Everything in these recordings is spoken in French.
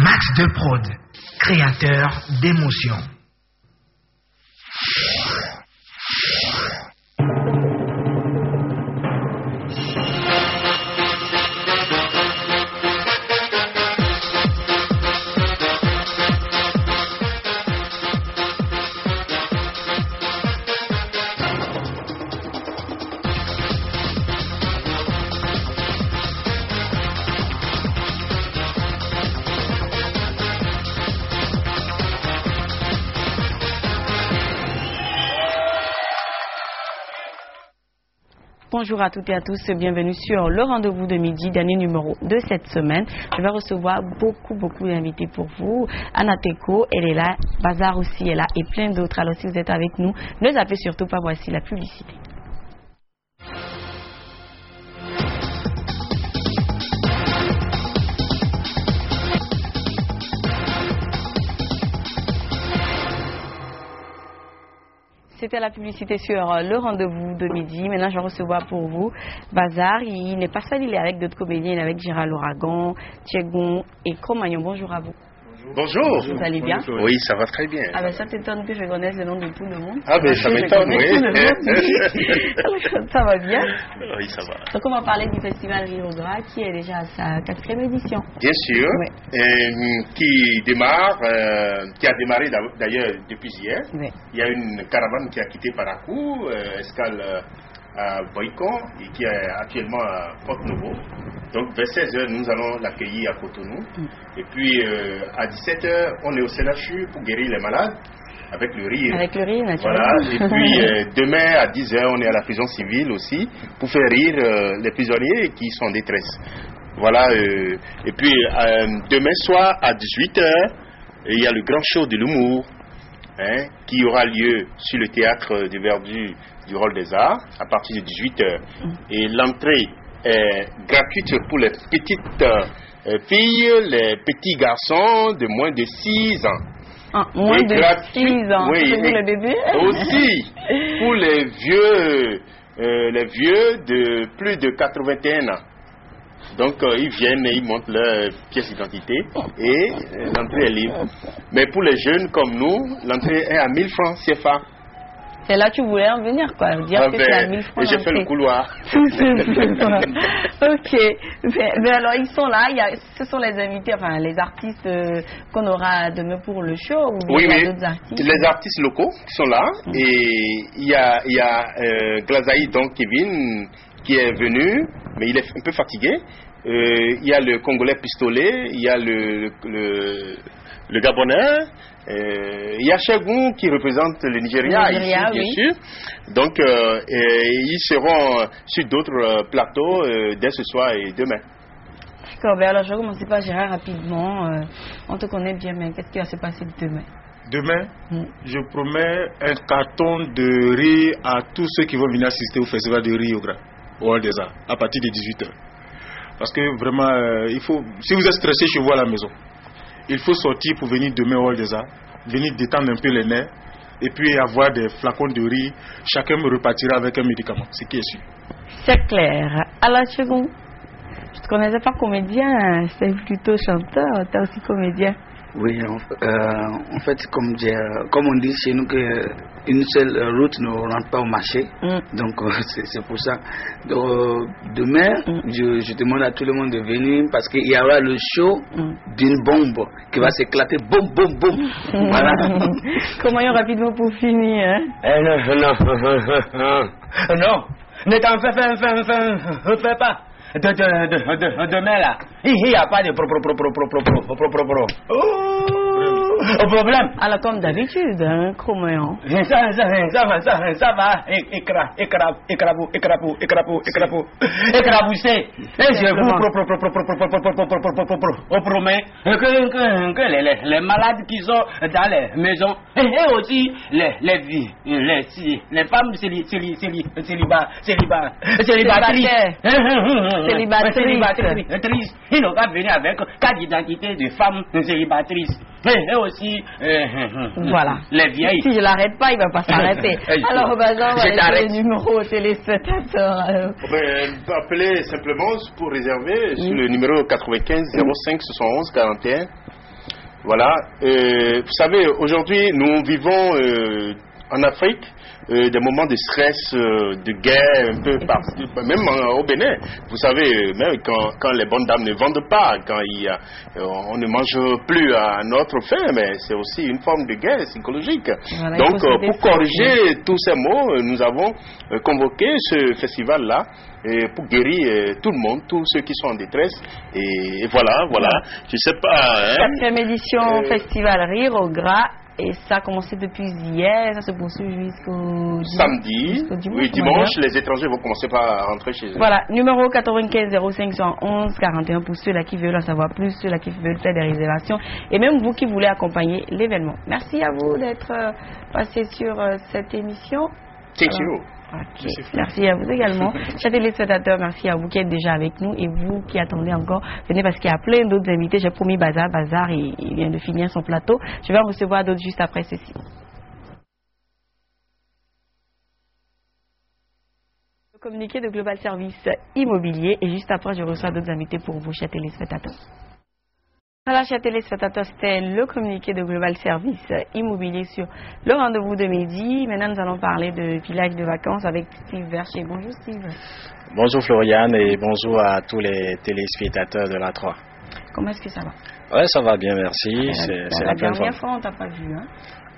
Max Delprode, créateur d'émotions. Bonjour à toutes et à tous, bienvenue sur le rendez-vous de midi, dernier numéro de cette semaine. Je vais recevoir beaucoup d'invités pour vous. Anna Teko, elle est là, Bazar aussi est là et plein d'autres. Alors si vous êtes avec nous, ne zappez surtout pas, voici la publicité. C'était la publicité sur le rendez-vous de midi. Maintenant, je vais recevoir pour vous Bazar. Il n'est pas seul, il est avec d'autres comédiens. Il est avec Gérald Lauragon, Tchegon et Cromagnon. Bonjour à vous. Bonjour. Vous allez bien? Oui, ça va très bien. Ah ben ça t'étonne que je connaisse le nom de tout le monde. Ah ben ça m'étonne, oui. Ça va bien? Oui, ça va. Donc on va parler du festival Rio Gras qui est déjà à sa 4e édition. Bien sûr, oui. Qui a démarré d'ailleurs depuis hier. Oui. Il y a une caravane qui a quitté Parakou, escale à Boïcon et qui est actuellement à Porte-Nouveau. Donc vers 16h, nous allons l'accueillir à Cotonou. Et puis à 17h, on est au CLHU pour guérir les malades avec le rire. Avec le rire, naturellement. Voilà. Et puis demain à 10h, on est à la prison civile aussi pour faire rire les prisonniers qui sont en détresse. Voilà. Et puis demain soir à 18h, il y a le grand show de l'humour qui aura lieu sur le théâtre de Verdun du Hall des Arts à partir de 18h. Et l'entrée est gratuite pour les petites filles, les petits garçons de moins de 6 ans. Ah, moins de 6 ans, oui, c'est pour le bébé. Aussi pour les vieux de plus de 81 ans. Donc ils viennent et ils montrent leur pièce d'identité et l'entrée est libre. Mais pour les jeunes comme nous, l'entrée est à 1000 francs CFA. C'est là que tu voulais en venir, quoi. Dire que c'est à 1000 francs. Et j'ai fait le couloir. Ok. Mais alors, ils sont là. Ce sont les invités, enfin, les artistes qu'on aura demain pour le show. Ou oui, il y a d'autres artistes. Les artistes locaux qui sont là. Et il y a Glazaï, donc Kevin, qui est venu, mais il est un peu fatigué. Il y a le Congolais Pistolet, il y a le Gabonais. Il y a Chegoun qui représente le Nigeria ici, bien sûr. Donc, ils seront sur d'autres plateaux dès ce soir et demain. D'accord, ben alors je vais commencer par Gérard rapidement. On te connaît bien, mais qu'est-ce qui va se passer demain? Demain, je promets un carton de riz à tous ceux qui vont venir assister au festival de Rio Gras, au Hall des Arts, à partir de 18h. Parce que vraiment, il faut, si vous êtes stressé chez vous à la maison, il faut sortir pour venir demain au Hall des Arts, venir détendre un peu les nerfs et puis avoir des flacons de riz. Chacun me repartira avec un médicament, ce qui est sûr. C'est clair. Alors, Chegon, je ne te connaissais pas comédien, c'est plutôt chanteur, tu es aussi comédien. Oui, en fait, comme on dit chez nous, qu'une seule route ne rentre pas au marché. Donc, c'est pour ça. Donc, demain, je demande à tout le monde de venir parce qu'il y aura le show d'une bombe qui va s'éclater. Boum, boum, boum. Voilà. Comment rapidement pour finir, hein? Non. Ne t'en fais pas. Demain là, il n'y a pas de problème. Alors comme d'habitude, hein, Croméon. Ça va, écraboussé. Et je vous promets que les malades qui sont dans les maisons et aussi les femmes célibataires, ils n'ont qu'à venir avec carte d'identité de femmes célibataires. Et aussi, voilà. Les vieilles. Si je l'arrête pas, il va pas s'arrêter. Alors, Bazar, on va laisser le numéro au téléspectateur. Appelez simplement pour réserver sur le numéro 95 05 71 41. Voilà. Vous savez, aujourd'hui, nous vivons en Afrique des moments de stress, de guerre, un peu partout, même au Bénin. Vous savez, même quand les bonnes dames ne vendent pas, quand on ne mange plus à notre faim, mais c'est aussi une forme de guerre psychologique. Voilà, donc, pour corriger tous ces maux, nous avons convoqué ce festival-là pour guérir tout le monde, tous ceux qui sont en détresse. Et voilà. Je sais pas. Quatrième édition Festival Rire au Gras. Et ça a commencé depuis hier, ça se poursuit jusqu'au samedi. Oui, dimanche, les étrangers vont commencer par rentrer chez eux. Voilà, numéro 95 05 111 41 pour ceux-là qui veulent en savoir plus, ceux-là qui veulent faire des réservations et même vous qui voulez accompagner l'événement. Merci à vous d'être passé sur cette émission. Thank you. Okay. Merci à vous également. Chers téléspectateurs, merci à vous qui êtes déjà avec nous et vous qui attendez encore. Venez parce qu'il y a plein d'autres invités. J'ai promis Bazar, il vient de finir son plateau. Je vais en recevoir d'autres juste après ceci. Le communiqué de Global Service Immobilier et juste après je reçois d'autres invités pour vous, chers téléspectateurs. Voilà, chers téléspectateurs, c'était le communiqué de Global Service Immobilier sur le rendez-vous de midi. Maintenant, nous allons parler de village de vacances avec Steve Vercher. Bonjour Steve. Bonjour Floriane et bonjour à tous les téléspectateurs de la 3. Comment est-ce que ça va? Ouais, ça va bien, merci. C'est la dernière fois, on t'a pas vu, hein?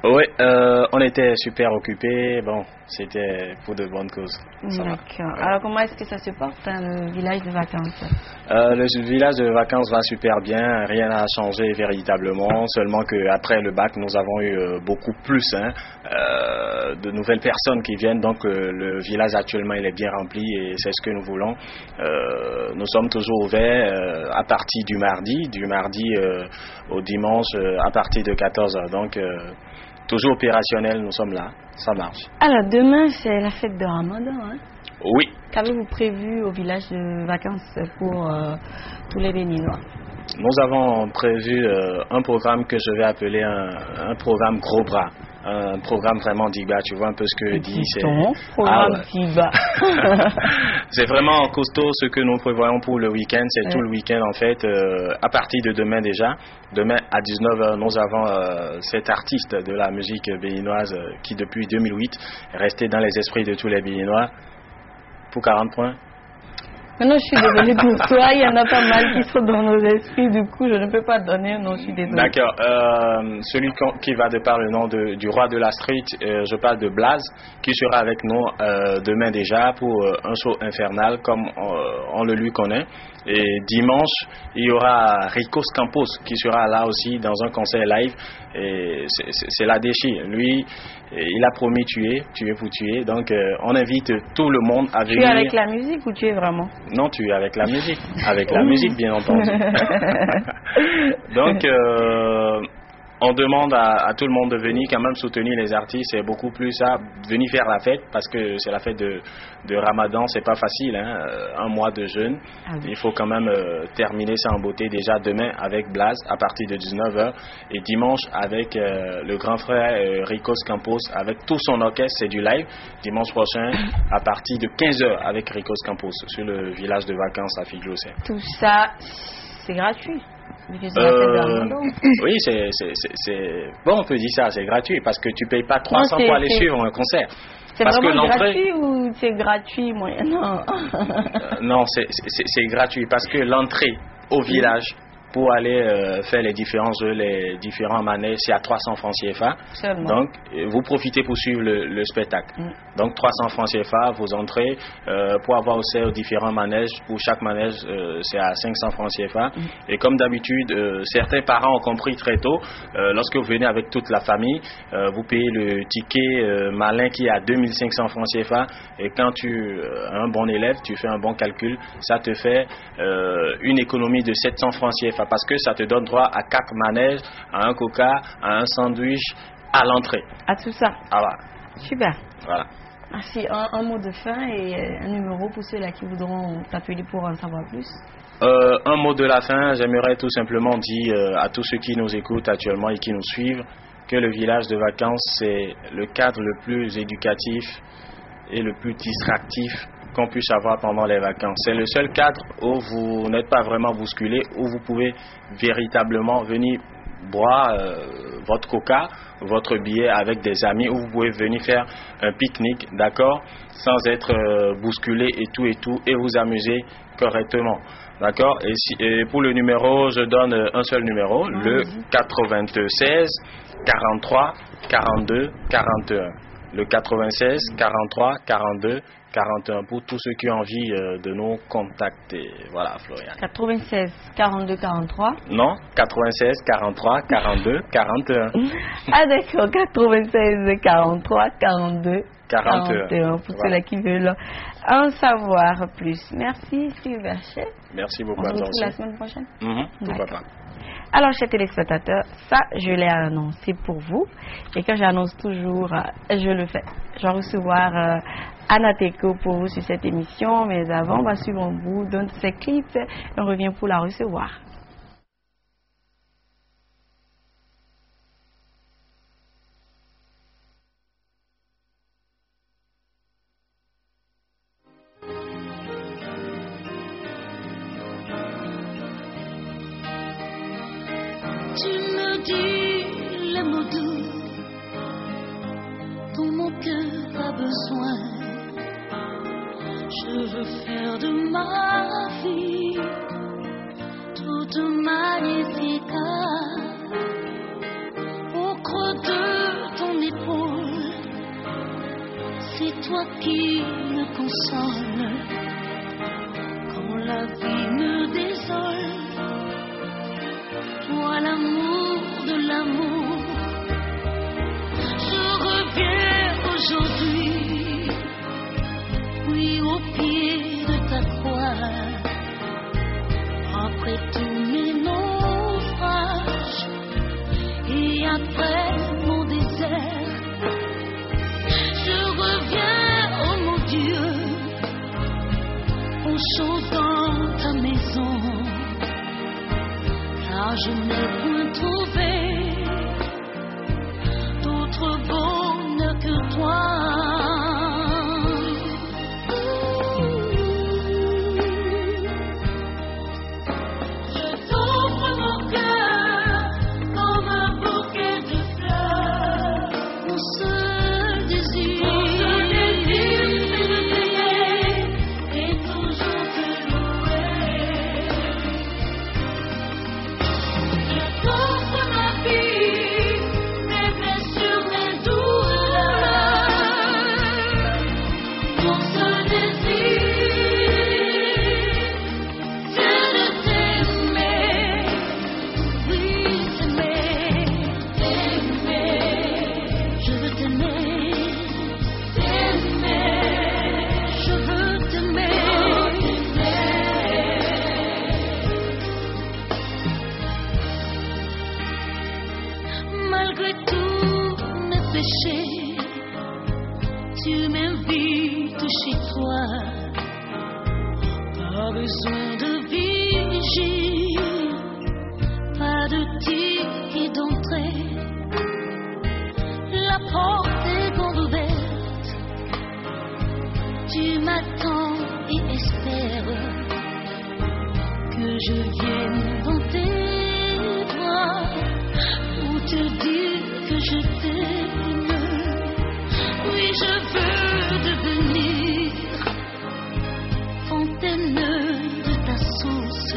Oui, on était super occupés. Bon, c'était pour de bonnes causes. D'accord. Alors, comment est-ce que ça se porte, le village de vacances? Le village de vacances va super bien. Rien n'a changé véritablement. Seulement qu'après le bac, nous avons eu beaucoup plus de nouvelles personnes qui viennent. Donc, le village actuellement, il est bien rempli et c'est ce que nous voulons. Nous sommes toujours ouverts à partir du mardi au dimanche à partir de 14h. Donc, toujours opérationnel, nous sommes là, ça marche. Alors demain c'est la fête de Ramadan, hein? Oui. Qu'avez-vous prévu au village de vacances pour tous les Béninois? Nous avons prévu un programme que je vais appeler un programme gros bras. Un programme vraiment d'IBA, tu vois un peu ce que dit. C'est programme d'IBA. C'est vraiment costaud ce que nous prévoyons pour le week-end. C'est tout le week-end en fait. À partir de demain déjà. Demain à 19h, nous avons cet artiste de la musique béninoise qui depuis 2008 est resté dans les esprits de tous les Béninois. Pour 40 points. Maintenant, je suis désolée pour toi, il y en a pas mal qui sont dans nos esprits, du coup, je ne peux pas donner, non, je suis désolée. D'accord. Celui qui va de par le nom du roi de la street, je parle de Blaze, qui sera avec nous demain déjà pour un show infernal, comme on le lui connaît. Et dimanche, il y aura Ricos Campos qui sera là aussi dans un concert live. Et c'est la déchire. Lui, il a promis tuer pour tuer. Donc, on invite tout le monde à venir. Tu es avec la musique ou tu es vraiment? Non, tu es avec la musique. Avec la musique, bien entendu. Donc, on demande à tout le monde de venir quand même soutenir les artistes. C'est beaucoup plus ça, venir faire la fête parce que c'est la fête de Ramadan, c'est pas facile, hein, un mois de jeûne. Ah oui. Il faut quand même terminer ça en beauté déjà demain avec Blaze à partir de 19h et dimanche avec le grand frère Ricos Campos avec tout son orchestre, c'est du live. Dimanche prochain à partir de 15h avec Ricos Campos sur le village de vacances à Figlosé. Tout ça, c'est gratuit. Oui, c'est bon, on peut dire ça, c'est gratuit parce que tu payes pas 300 pour aller suivre un concert. C'est vraiment gratuit ou c'est gratuit moyennement? Non, c'est gratuit parce que l'entrée au village pour aller faire les différents jeux, les différents manèges, c'est à 300 francs CFA. Seulement. Donc, vous profitez pour suivre le spectacle. Donc, 300 francs CFA, vous entrez. Pour avoir aussi différents manèges, pour chaque manège, c'est à 500 francs CFA. Et comme d'habitude, certains parents ont compris très tôt, lorsque vous venez avec toute la famille, vous payez le ticket malin qui est à 2500 francs CFA. Et quand tu es un bon élève, tu fais un bon calcul, ça te fait une économie de 700 francs CFA. Parce que ça te donne droit à 4 manèges, à un coca, à un sandwich, à l'entrée. À tout ça. Ah voilà. Super. Voilà. Merci. Un mot de fin et un numéro pour ceux-là qui voudront t'appeler pour en savoir plus. Un mot de la fin, j'aimerais tout simplement dire à tous ceux qui nous écoutent actuellement et qui nous suivent que le village de vacances, c'est le cadre le plus éducatif et le plus distractif qu'on puisse avoir pendant les vacances. C'est le seul cadre où vous n'êtes pas vraiment bousculé, où vous pouvez véritablement venir boire votre coca, votre billet avec des amis, où vous pouvez venir faire un pique-nique, d'accord, sans être bousculé et tout, et vous amuser correctement. D'accord. Et pour le numéro, je donne un seul numéro, le 96 43 42 41. Le 96 43 42 41 pour tous ceux qui ont envie de nous contacter. Voilà, Florian. 96 42 43. Non, 96 43 42 41. Ah d'accord, 96 43 42 41 pour ceux-là qui veulent en savoir plus. Merci Steve Berchet. Merci beaucoup. On se retrouve la semaine prochaine. Pourquoi pas. Alors, chers téléspectateurs, ça, je l'ai annoncé pour vous. Et quand j'annonce toujours, je le fais. Je vais recevoir Anateko pour vous sur cette émission. Mais avant, on va suivre un bout d'un de ses clips. On revient pour la recevoir. Tu me dis les mots doux dont mon cœur a besoin. Je veux faire de ma vie toute magnifique. Au creux de ton épaule, c'est toi qui me console quand la vie me désole. Toi l'amour de l'amour, je reviens aujourd'hui, oui au pied de ta croix. Après tous mes naufrages et après mon désert, je reviens, oh mon Dieu, aux choses dans ta maison. Car je n'ai point trouvé d'autre bonheur que toi. Tu m'invites chez toi, pas besoin de vigie, pas de ticket d'entrée. La porte est grande ouverte, tu m'attends et espères que je vienne dans tes bras pour te dire que je t'aime. Oui, je veux devenir fontaine de ta source,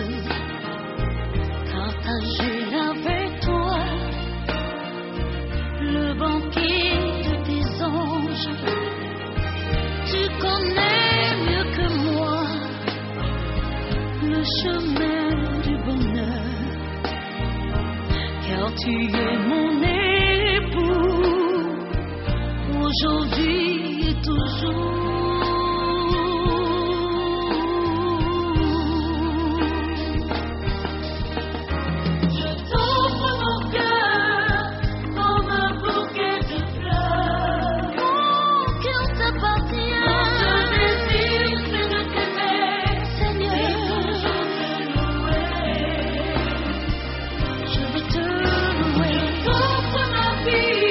partager avec toi le banquet de tes anges. Tu connais mieux que moi le chemin du bonheur, car tu es mon époux. Aujourd'hui et toujours. Je t'offre mon cœur comme un bouquet de fleurs. Mon cœur t'appartient. Mon désir c'est de t'aimer, Seigneur. Et toujours te louer. Je vais te louer. Je t'offre ma vie.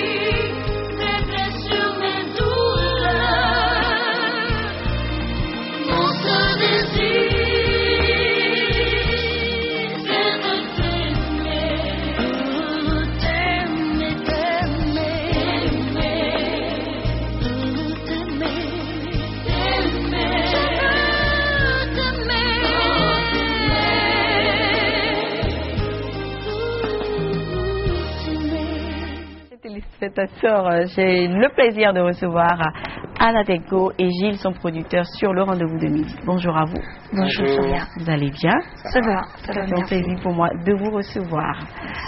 cette heure, j'ai le plaisir de recevoir Anateko et Gilles, son producteur, sur le rendez-vous de midi. Bonjour à vous. Bonjour Sonia. Vous allez bien? Ça va, C'est un plaisir pour moi de vous recevoir.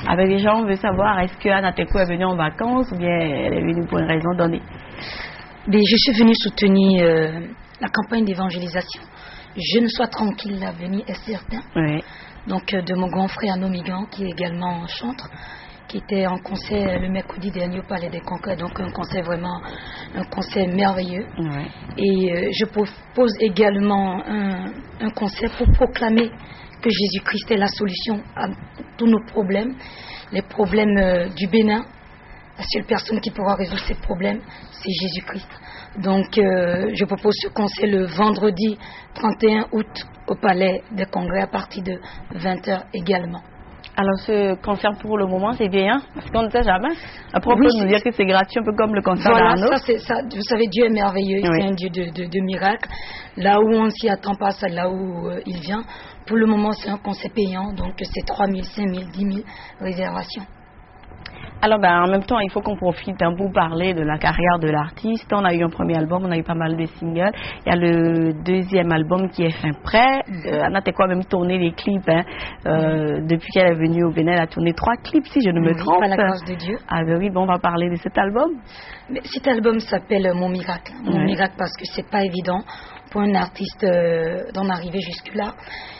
Avec les gens, on veut savoir, est-ce que Anateko est venue en vacances ou bien elle est venue pour une raison donnée? Mais je suis venue soutenir la campagne d'évangélisation. Je ne sois tranquille, l'avenir est certain. Oui. Donc de mon grand frère Nomigan, qui est également chantre, qui était en concert le mercredi dernier au Palais des Congrès. Donc un concert merveilleux. Oui. Et je propose également un concert pour proclamer que Jésus-Christ est la solution à tous nos problèmes. Les problèmes du Bénin, la seule personne qui pourra résoudre ces problèmes, c'est Jésus-Christ. Donc je propose ce concert le vendredi 31 août au Palais des Congrès à partir de 20h également. Alors ce concert pour le moment c'est bien, parce qu'on ne sait jamais. Après on peut nous dire que c'est gratuit, un peu comme le concert d'Arnaud. Ça, vous savez, Dieu est merveilleux, Oui. C'est un Dieu de miracles. Là où on ne s'y attend pas, c'est là où il vient. Pour le moment c'est un concert payant, donc c'est 3 000, 5 000, 10 000 réservations. Alors en même temps, il faut qu'on profite pour parler de la carrière de l'artiste. On a eu un premier album, on a eu pas mal de singles. Il y a le deuxième album qui est fin prêt. Anateko a même tourné les clips. Depuis qu'elle est venue au Bénin, elle a tourné 3 clips, si je ne me trompe. Par la grâce de Dieu. Ah ben oui, bon, on va parler de cet album. Mais cet album s'appelle Mon Miracle. Mon Miracle parce que c'est pas évident pour un artiste d'en arriver jusque-là.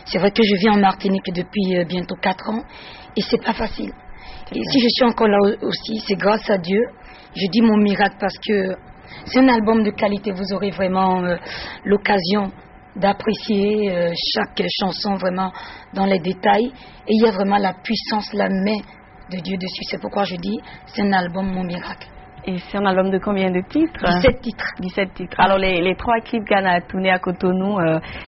C'est vrai que je vis en Martinique depuis bientôt 4 ans et c'est pas facile. Et si je suis encore là aussi, c'est grâce à Dieu. Je dis Mon Miracle parce que c'est un album de qualité. Vous aurez vraiment l'occasion d'apprécier chaque chanson vraiment dans les détails. Et il y a vraiment la puissance, la main de Dieu dessus. C'est pourquoi je dis, c'est un album Mon Miracle. Et c'est un album de combien de titres? 17 titres. 17 titres. Alors les 3 clips qu'elle a tournés à Cotonou,